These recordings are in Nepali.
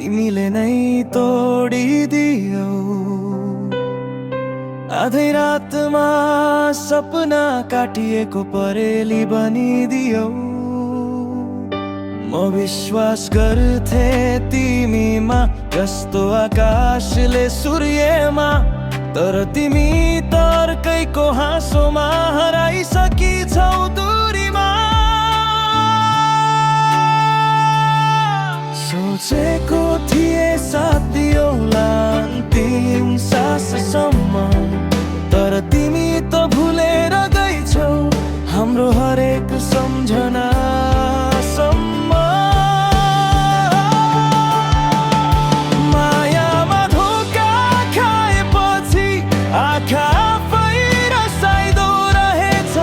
तिमीले नै तोडिदियौ। आधै रातमा सपना काटिएको परेली बनिदियौ। म विश्वास गर्थे तिमीमा जस्तो आकाशले सूर्यमा, तर तिमी तर्कैको हाँसोमा हराइसकिछौ दूरीमा। सोचेको थिए साथ दियौला अन्तिम साससम्म, तर तिमी त भुलेर गइछौ हाम्रो हरेक सम्झना। मायामा धोका खाएपछि आँखा आफै रसाइदो रहेछ।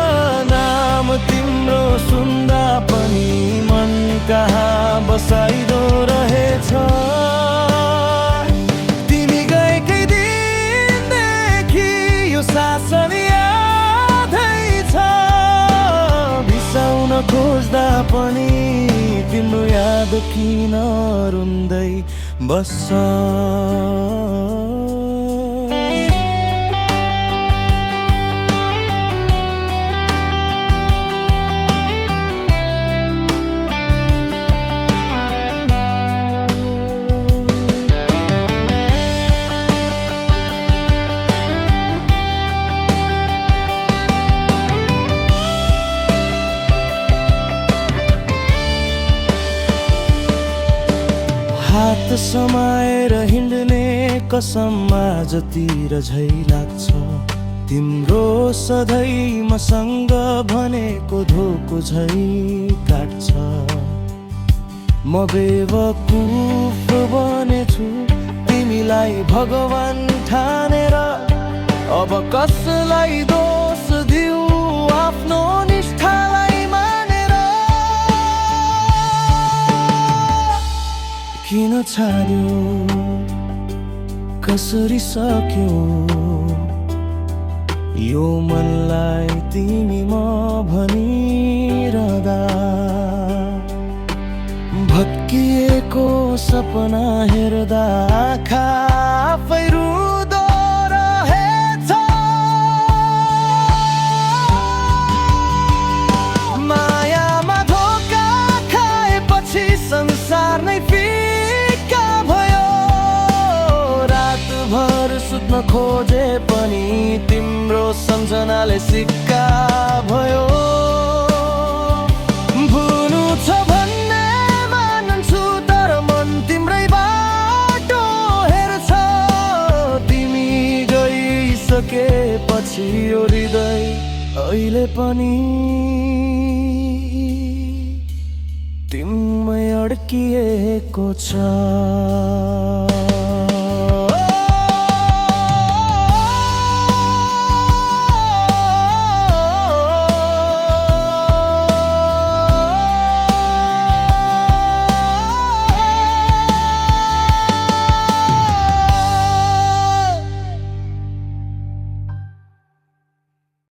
नाम तिम्रो सुन्दा पनि मन कहाँ बसाइदो रहेछ। तिमी गएकै दिनदेखि यो शासन यादै छ। बिसाउन खोज्दा पनि तिम्रो याद किन रुन्दै बस्छ। हात समाएर हिँड्ने कसममा जतिर झै लाग्छ। तिम्रो सधैँ मसँग भनेको धोको झै काट्छ। म बेवकुफ बनेछु तिमीलाई भगवान ठानेर। अब कसलाई दोष दिऊ आफ्नो निष्ठालाई मानेर। किन छाड्यो कसरी सक्यो यो मनलाई तिमी म भनिरहँदा। भत्किएको सपना हेर्दा आँखा आफै रुँदो रहेछ। मायामा धोका खाएपछि संसार नै सुत्न खोजे पनि तिम्रो सम्झनाले सिक्का भयो। भुल्नु छ भन्ने मान्छु तर मन तिम्रै बाटो हेर्छ। तिमी गइसकेपछि यो हृदय अहिले पनि तिमीमै अड्किएको छ।